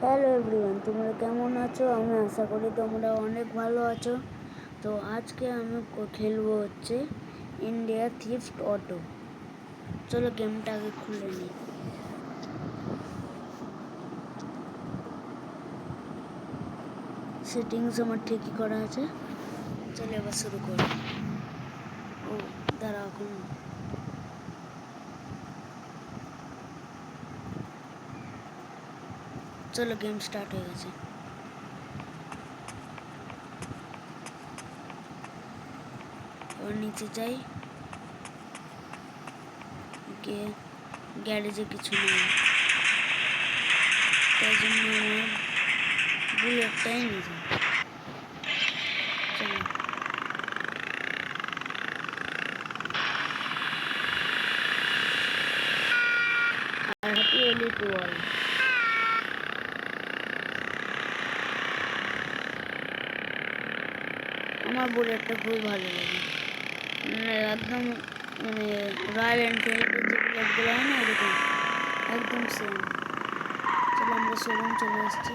Hello everyone, তোমরা কেমন আছো? আমি আশা করি তোমরা অনেক ভালো আছো। তো আজকে আমি খেলবো হচ্ছে ইন্ডিয়া থিফট অটো। চলো গেমটা আগে খুলে নিই। সেটিংস আমার ঠিকই করা আছে। চলো এবার শুরু করি। ও দাঁড়া, এখন চলো গেম স্টার্ট হয়ে গেছে। এবার নিচে যাই, গিয়ে গ্যারেজে কিছু নেই, তাই জন্য আমার বুলেটটাই নিয়ে যাই। চলো আর হ্যাপি হোলি টু অল। আমার বুলেটটা খুবই ভালো লাগে, একদম রয়্যাল এনফিল্ডের যে বুলেটগুলো হয় না, এরকম একদম সেম। চলো আমরা শোরুম চলে এসেছি।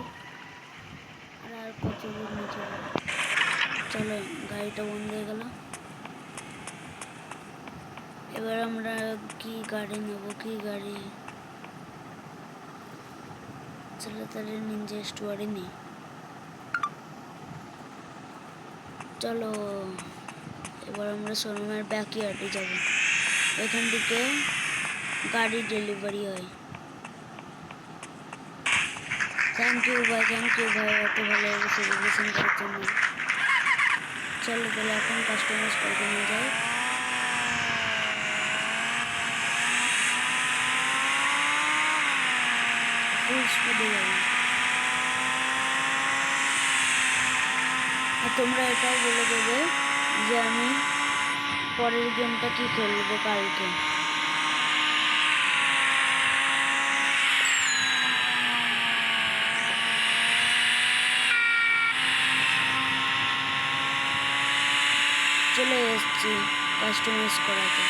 আর কত দূর নিচে, চলো গাড়িটা বন্ধ হয়ে গেল। এবার আমরা কি গাড়ি নেব, কি গাড়ি? চলো তাহলে নিনজা স্টুয়ারি নেই। চলো এবার আমরা শোরুমের ব্যাকইয়ার্ডে যাব। এখান থেকে গাড়ি ডেলিভারি হয়। থ্যাংক ইউ ভাই, এত ভালোভাবে সেলিব্রেশন করার জন্য। চলো তাহলে এখন কাস্টমাইজ করে নিয়ে যাই। ফুল স্পিডে যাবো। আর তোমরা এটাও বলে দেবে যে আমি পরের গেমটা কি খেলবো কালকে। চলে এসেছি কাস্টমাইজ করাতে।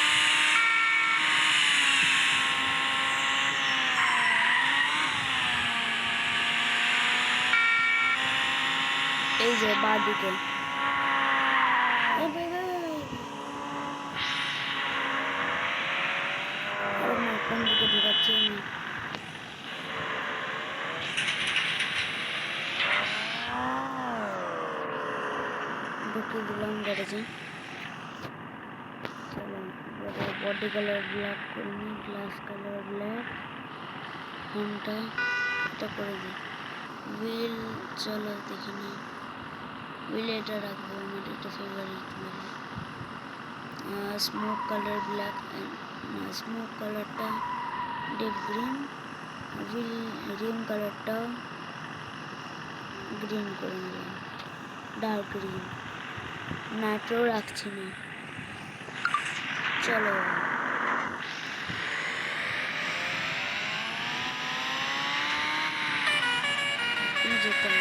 এই যে বাঁদিকে কোন দিকে ঢুকাচ্ছি আমি? ঢুকিয়ে দিলাম গ্যারেজে। চলো বডি কালার ব্ল্যাক করে নিই, গ্লাস কালার ব্ল্যাক, ফোনটা এটা করে দিই। হুইল চলো দেখে নিই, হুইল এটা রাখবো, আমার এটা favourite wheel. Smoke colour black, smoke কালারটা ডিপ গ্রিন, হুইল রিম কালারটা গ্রিন করে নিলাম, ডার্ক গ্রিন। নাইট্রো রাখছি না। চলো যেতাম,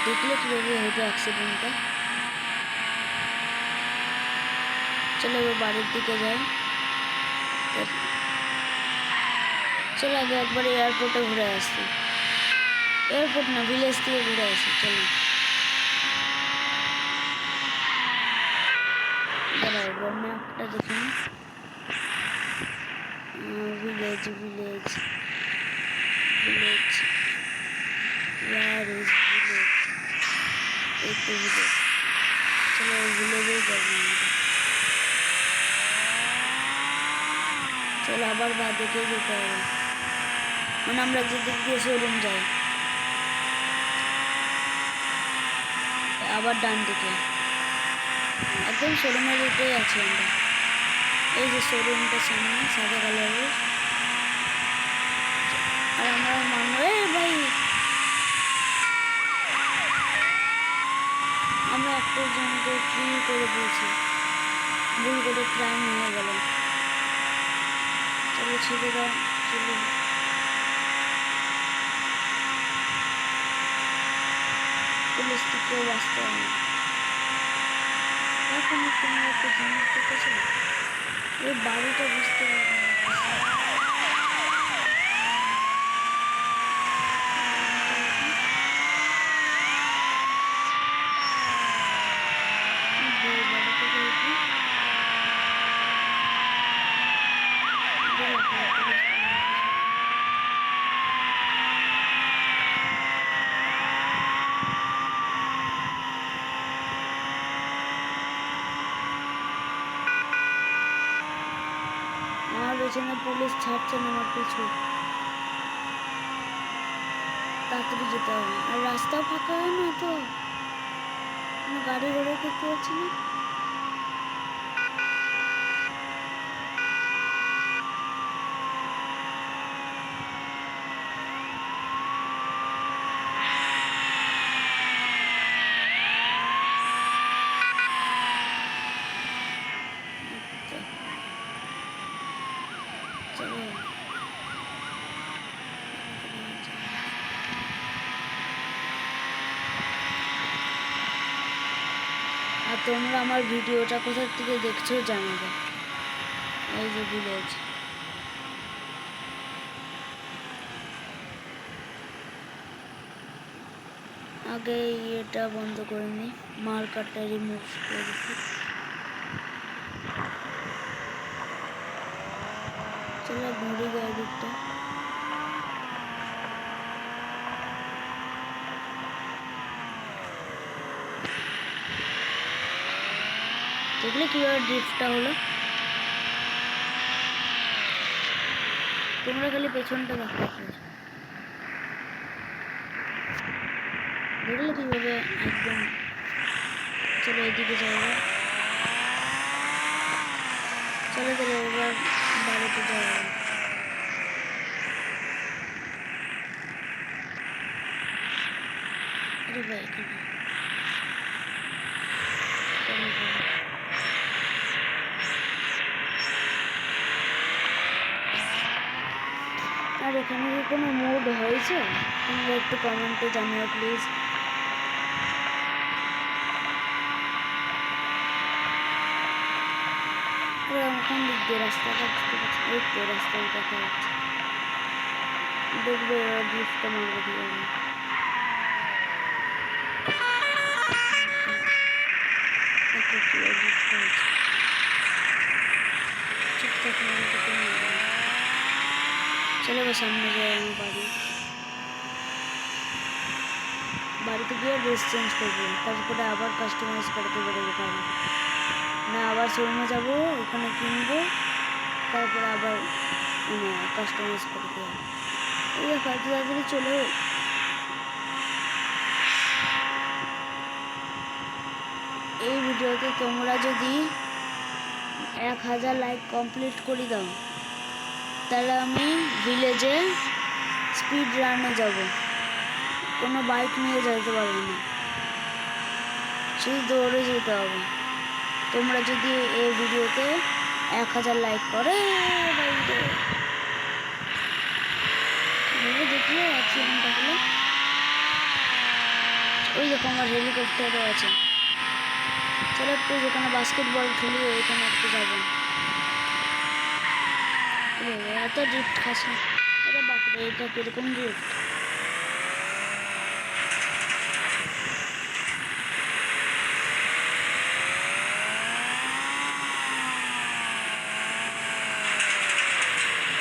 দেখলে কীভাবে হয়তো অ্যাক্সিডেন্টটা। চলো এবার বাড়ির দিকে যাই। চলো আগে একবার এয়ারপোর্টে ঘুরে আসছি, এয়ারপোর্ট না ভিলেজ থেকে ঘুরে আসি। চলো দাঁড়াও এবার ম্যাপটা দেখি। Village village village, where is village? এই তো ভিলেজ। চলো ভিলেজেই যাবো আমরা। চলো আবার বাঁদিকে যেতে হবে, মানে আমরা যেদিক দিয়ে শোরুম যাই আবার ডান দিকে একদম শোরুমের দিকেই আছি আমরা। এই যে শোরুমটা সামনে সাদা কালারের, আর আমরা ভাই আমরা একটা জনকে কিল করে দিয়েছি, ভুল করে ক্রাইম হয়ে গেল। চলো ছেড়ে দাও, চলো পুলিশ থেকেও বাঁচতে হবে। এখন কোনো একটা জিনিস দেখেছে, এই বাড়িটা বুঝতে পারবে না। পেছনে পুলিশ ছাড়ছে না আমার পিছু। তাড়াতাড়ি যেতে হবে, আর রাস্তাও ফাঁকা হয় না তো, কোনো গাড়ি ঘোড়া দেখতে পাচ্ছি না। আর তোমরা আমার ভিডিওটা কোথা থেকে দেখছো জানাবে। এই যে ভিলেজ, আগে এটা বন্ধ করে নি, মার্কারটা রিমুভ করে দিচ্ছি। চলো ঘুরে গায়ে দিকটা। দেখলে কিভাবে ড্রিফটটা হলো। তোমরা খালি পেছনটা দেখো, দেখলে কিভাবে একদম। চলো এদিকে যাবো, চলো তাহলে এবার বাড়িতে যাবো। আরে ভাই এখানে আর এখানে কি কোনো মোড হয়েছে তোমরা একটু কমেন্টে জানিও প্লিজ। কোন দিক দিয়ে রাস্তাটা বুঝতে পারছি, এই তো রাস্তায় দেখা যাচ্ছে। দেখবে ওরা ড্রিফটটা মারবে কীভাবে। চলো এবার সামনে যাই আমি বাড়িতে গিয়ে ড্রেস চেঞ্জ করবো, তারপরে আবার কাস্টমাইজ করতে বেরোবো। কারণ না আবার শোরুমে যাবো, ওখানে কিনবো, তারপরে আবার কাস্টমাইজ করতে হবে। এই তাড়াতাড়ি চলে। এই ভিডিওতে তোমরা যদি 1000 লাইক কমপ্লিট করে দাও, তাহলে আমি ভিলেজে স্পিড রানে যাব। কোনো বাইক নিয়ে যেতে পারবো না, শুধু দৌড়ে যেতে হবে। তোমরা যদি এই ভিডিওতে 1000 লাইক করে দেখলে অ্যাক্সিডেন্টটা হলো। ওই দেখো আমার হেলিকপ্টারও আছে। চলো একটু যেখানে বাস্কেটবল খেলি ওইখানে একটু যাবো। এত ড্রিফট খাস না, এটা বাপরে এটা কিরকম ড্রিফট।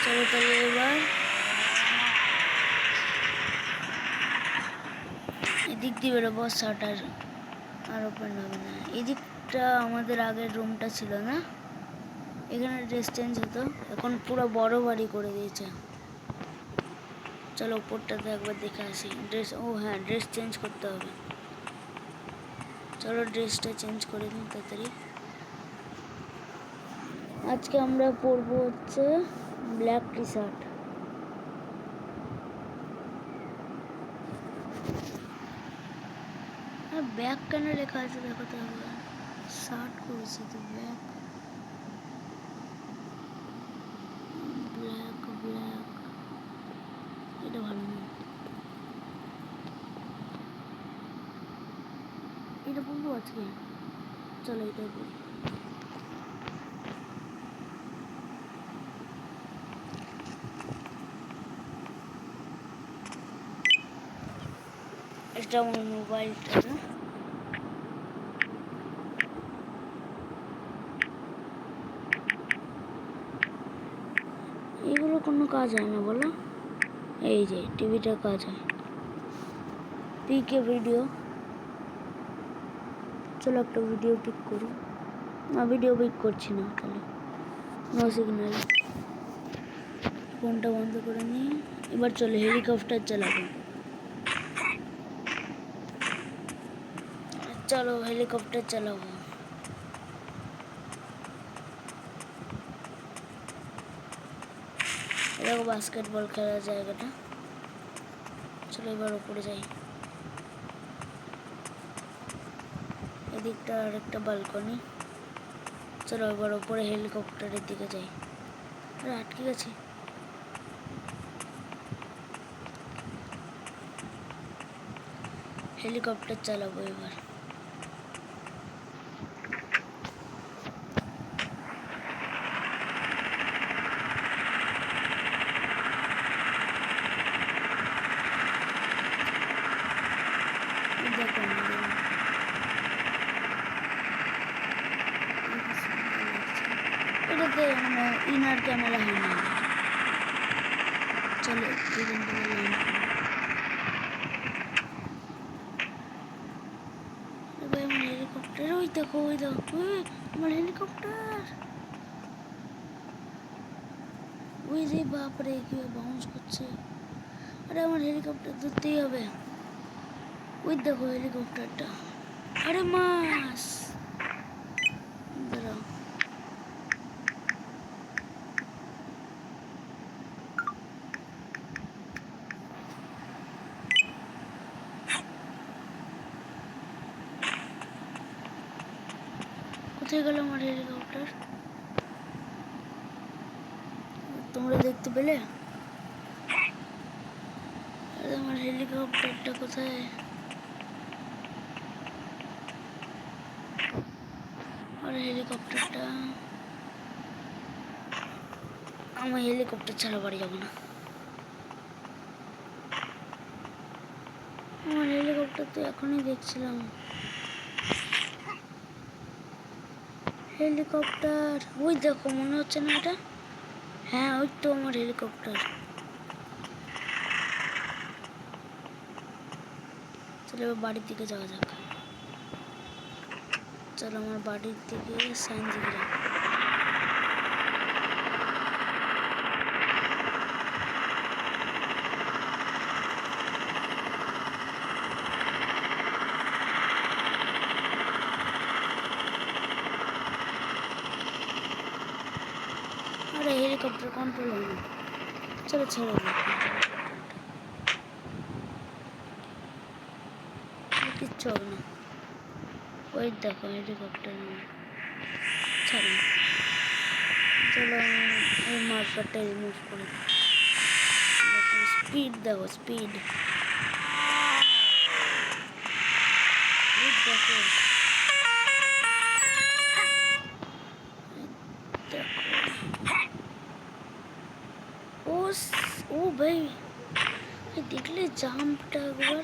চলো তাহলে এবার এদিক দিয়ে বেরোবো, শাটার আর ওপেন হবে না। এদিকটা আমাদের আগের রুমটা ছিল না, এখানে ড্রেস চেঞ্জ হতো, এখন পুরো বড় বাড়ি করে দিয়েছে। চলো উপরটাতে একবার দেখে আসি ড্রেস। ও হ্যাঁ, ড্রেস চেঞ্জ করতে হবে। চলো ড্রেসটা চেঞ্জ করে দিন তাড়াতাড়ি। আজকে আমরা পরবো হচ্ছে ব্ল্যাক টি শার্ট। আর ব্যাগ কেন লেখা আছে দেখো তো, শার্ট করেছি তো ব্যাগ। ব্ল্যাক ব্ল্যাক এটা ভালো না, এটা পরবো আজকে। চলো এটাই পরবো। এটা আমার মোবাইলটা না, এগুলো কোনো কাজ হয় না বলো। এই যে টিভিটার কাজ হয়, পিকে ভিডিও। চলো একটা ভিডিও পিক করি। না ভিডিও পিক করছি না, তাহলে নো সিগন্যাল। ফোনটা বন্ধ করে নিয়ে এবার চলো হেলিকপ্টার চালাবো। চলো হেলিকপ্টার চালাবো। দেখো বাস্কেটবল খেলার জায়গাটা। চলো এবার উপরে যাই। এদিকটা আর একটা বালকনি। চলো এবার উপরে হেলিকপ্টারের দিকে যাই। আরে আটকে গেছে। হেলিকপ্টার চালাবো এবার। দেখো এটাতে মানে ইনার ক্যামেরা হয় না। চলো এবার আমার হেলিকপ্টার। ওই দেখো আমার হেলিকপ্টার। ওই যে বাপরে কিভাবে বাউন্স করছে। আরে আমার হেলিকপ্টার ধরতেই হবে। ওই দেখো হেলিকপ্টারটা। আরে মাছ দাঁড়াও। কোথায় গেল আমার হেলিকপ্টার? তোমরা দেখতে পেলে? আরে আমার হেলিকপ্টারটা কোথায়? আর হেলিকপ্টারটা আমার হেলিকপ্টার ছাড়া বাড়ি যাবো না। আমার হেলিকপ্টার তো এখনই দেখছিলাম। হেলিকপ্টার ওই দেখো, মনে হচ্ছে না এটা? হ্যাঁ ওই তো আমার হেলিকপ্টার। চলো এবার বাড়ির দিকে যাওয়া যাক। চলো আমার বাড়ির দিকে সাইন্স দিকে। আরে হেলিকপ্টার কন্ট্রোল হয় না। চলো ছেড়ে দিই, কিচ্ছু হবে না। ওই দেখো হেলিকপ্টার ছাড়ি। চলো এই মার্কারটা রিমুভ করে দিই। স্পিড দেখো, স্পিড দেখো। ও ভাই দেখলে জাম্পটা একবার।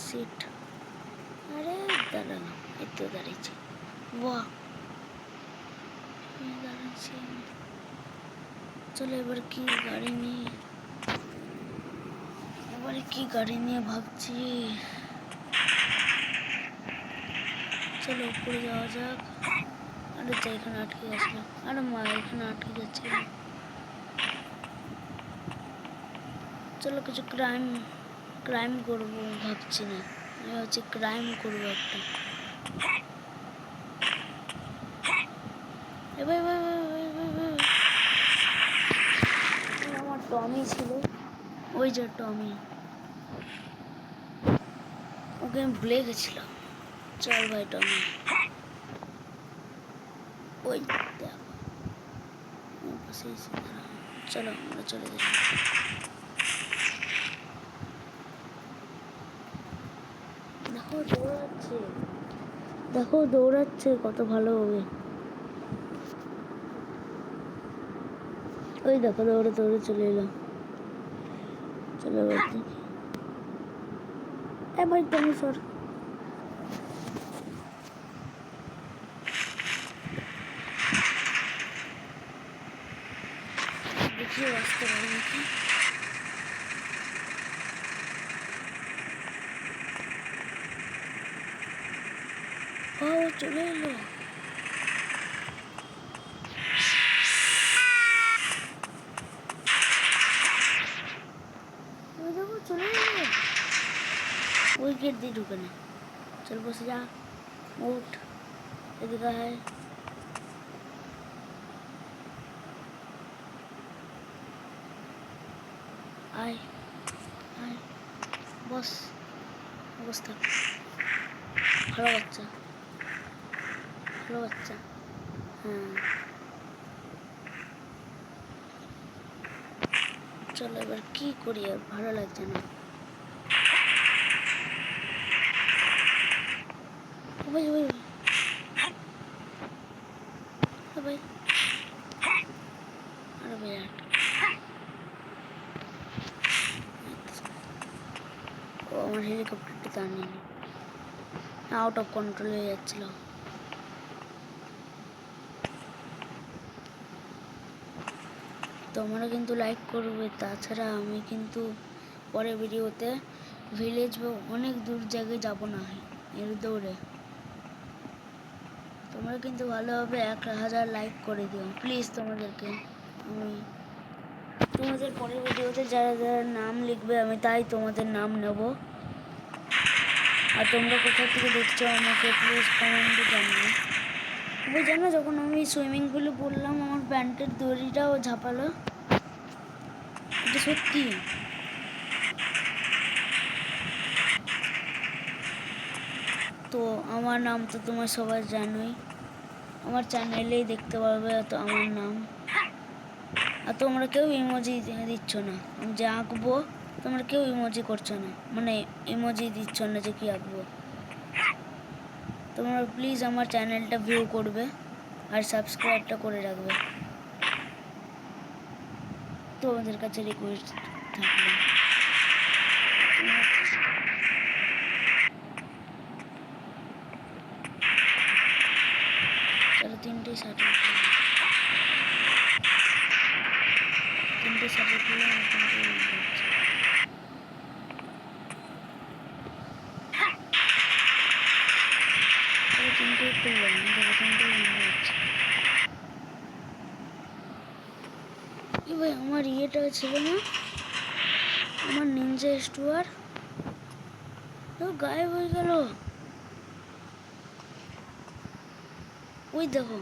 সিট। আরে দাঁড়ানো, এই তো দাঁড়িয়েছে। বাহ দাঁড়াচ্ছে। চলো এবার কি গাড়ি নিয়ে, এবারে কি গাড়ি নিয়ে ভাবছি। চলো উপরে যাওয়া যাক। আরে যা, এখানে আটকে গেছিল। আরে মা এখানে আটকে যাচ্ছে। চলো কিছু ক্রাইম করবো ভাবছি না, আমি ভাবছি ক্রাইম করবো একটা। আমার টমি ছিল, ওই যে টমি, ওকে আমি ভুলে গেছিলাম। চল ভাই টমি। ওই চলো আমরা চলে যাই। দেখো দৌড়াচ্ছে, দেখো দৌড়াচ্ছে কত ভালোভাবে। ওই দেখো দৌড়ে দৌড়ে চলে এলাম। চলো দেখি। এ ভাই টমি সর। দেখি আসতে পারি নাকি। ও চলে এলো। দেখো চলে এলো। ওই গেট দিয়ে ঢুকে না। চল বসে যা, উঠ, এদিকে আয়। আয় আয়, বস, বস থাক। ভালো বাচ্চা, ভালো বাচ্চা। হ্যাঁ চলো এবার কি করি, আর ভালো লাগছে না। ভাই ভাই ভাই, আরে ভাই ও আমার হেলিকপ্টারটা তার নিল, আউট অফ কন্ট্রোল হয়ে যাচ্ছিল। তোমরা কিন্তু লাইক করবে, তাছাড়া আমি কিন্তু পরের ভিডিওতে ভিলেজ বা অনেক দূর জায়গায় যাব না এর দৌড়ে। তোমরা কিন্তু ভালোভাবে 1000 লাইক করে দিও প্লিজ। তোমাদেরকে আমি তোমাদের পরের ভিডিওতে যারা যারা নাম লিখবে আমি তাই তোমাদের নাম নেব। আর তোমরা কোথা থেকে দেখছো আমাকে প্লিজ কমেন্টে জানিও। তুমি জানো যখন আমি সুইমিং পুলে পড়লাম আমার প্যান্টের দড়িটাও ঝাঁপালো, এটা সত্যি। তো আমার নাম তো তোমার সবাই জানোই, আমার চ্যানেলেই দেখতে পারবে তো আমার নাম। আর তোমরা কেউ ইমোজি দিচ্ছ না, আমি যে আঁকবো তোমরা কেউ ইমোজি করছো না, মানে ইমোজি দিচ্ছ না যে কি আঁকবো। তোমরা প্লিজ আমার চ্যানেলটা ভিউ করবে আর সাবস্ক্রাইবটা করে রাখবে, তোমাদের কাছে রিকোয়েস্ট থাকবে। চলো 3টে শার্ট, 3টে শার্ট খুলে ভাই আমার ইয়েটা ছিল না, আমার নিনজা স্টোয়ার গায়েব হয়ে গেল। ওই দেখো,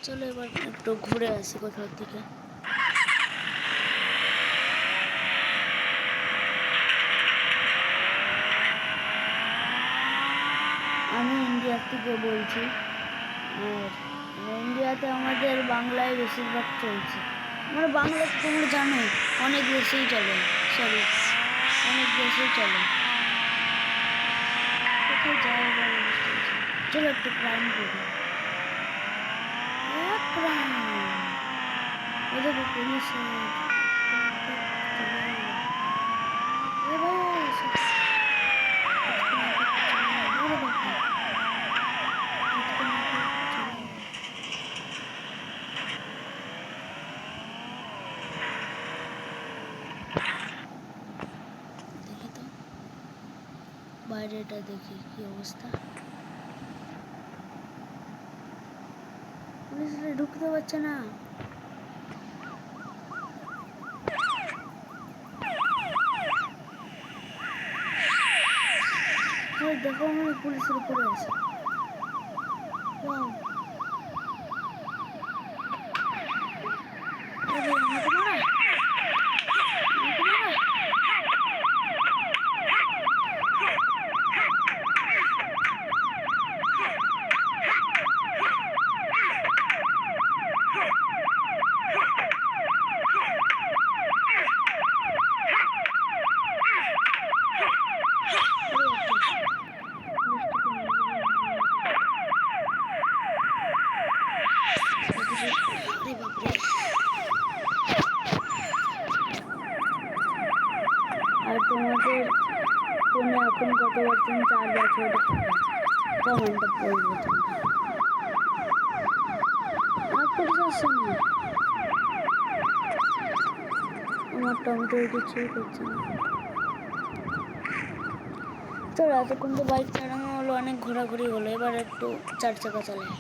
চলো এবার একটু ঘুরে আসি কোথাও থেকে। আমি ইন্ডিয়া থেকে বলছি, আর ইন্ডিয়াতে আমাদের বাংলায় বেশিরভাগ চলছে। আমার বাংলা তোমরা জানো অনেক বেশিই চলে, সরি অনেক বেশি চলে। কোথায় যাওয়া, চলো একটু ক্রাইম করি। ক্রাইম, ও দেখো পুলিশ বাইরেটা দেখি কি অবস্থা। পুলিশরা ঢুকতে পারছে না। দেখো আমার পুলিশের উপরে আছে। আর তোমাদের ফোনে এখন কত পার্সেন্ট চার্জ আছে ওটা কমেন্টে বলবো। আর পুলিশ আসছে না, আমার টমেটো কিছুই করছে না। তো এতক্ষণ তো বাইক চালানো হলো, অনেক ঘোরাঘুরি হলো, এবার একটু 4 চাকা চালাই।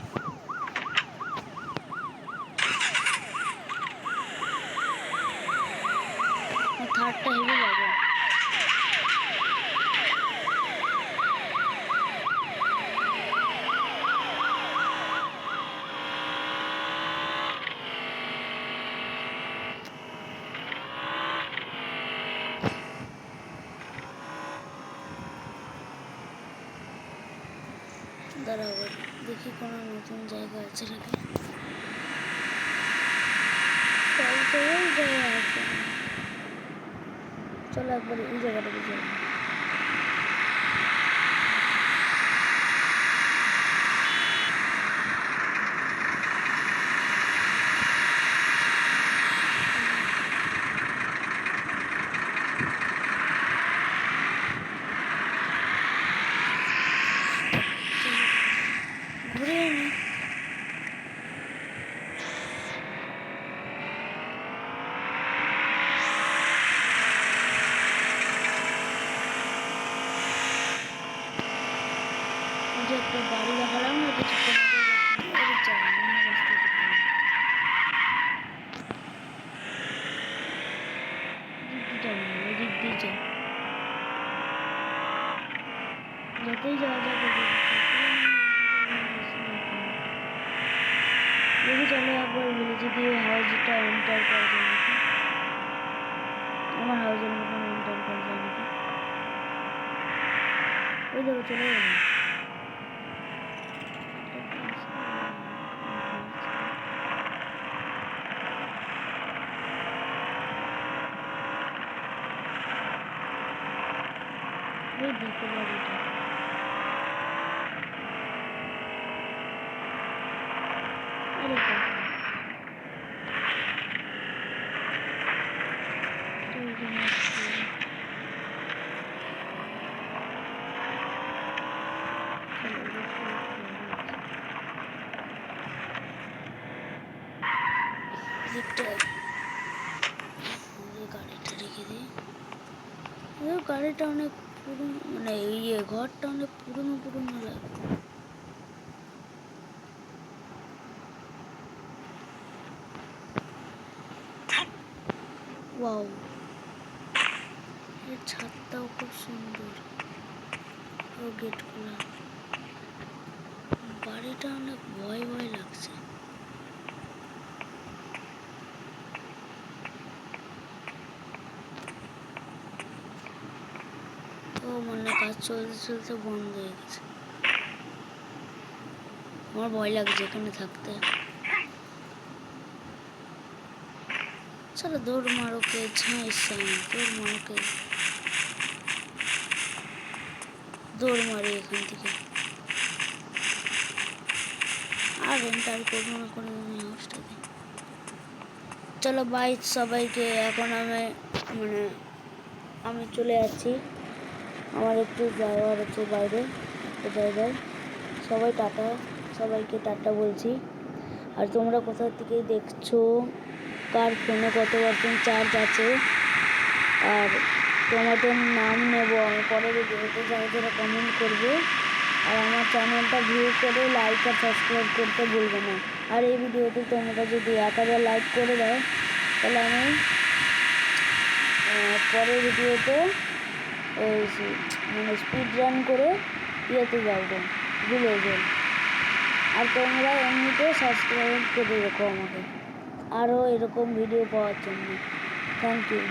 থার্ডটা হেভি লাগে। দাঁড়াও দেখি কোনো নতুন জায়গা আছে নাকি। চলো একবার এই জায়গাটা বুঝে ঘুরে নি। একটা বাড়ি দেখালাম না কিছুক্ষণ যতই যাওয়া যাবে দেখি। চলো একবার ভিলেজে গিয়ে হাউসটা এন্টার করা যায় নাকি, আমার হাউসের মতন এন্টার করা যায় নাকি। ওই দেখো চলে গেল। ওই দেখো বাড়িটা, আরে গাড়িটা রেখে দিই। গাড়িটা অনেক পুরনো, মানে ঘরটা অনেক পুরনো পুরনো লাগে। ওয়াও, এর ছাদটাও খুব সুন্দর, ও গেট খোলা। বাড়িটা অনেক ভয় ভয় লাগছে। ও মনে কাজ চলতে চলতে বন্ধ হয়ে গেছে। আমার ভয় লাগছে এখানে থাকতে। চলো দৌড় মারোকে, দৌড় মারোকে, দৌড় মারি এখান থেকে। আর এন্টার করবো না কোনো হাউসটাকে। চলো বাই সবাইকে, এখন আমি চলে যাচ্ছি, আমার একটু যাওয়ার আছে বাইরে, একটা জায়গায়। সবাই টাটা, সবাইকে টাটা বলছি। আর তোমরা কোথা থেকে দেখছো, কার ফোনে কত পার্সেন্ট চার্জ আছে, আর তোমাদের নাম নেব আমি পরের ভিডিওতে, যারা যারা কমেন্ট করবে। আর আমার চ্যানেলটা ভিউ করে লাইক আর সাবস্ক্রাইব করতে ভুলবে না। আর এই ভিডিওতে তোমরা যদি 1000 লাইক করে দাও, তাহলে আমি পরের ভিডিওতে স্পিড রান করে ইয়েতে যাবো, ভিলেজে। আর তোমরা এমনিতে সাবস্ক্রাইব করে রেখো আমাকে আরও এরকম ভিডিও পাওয়ার জন্য। Thank you.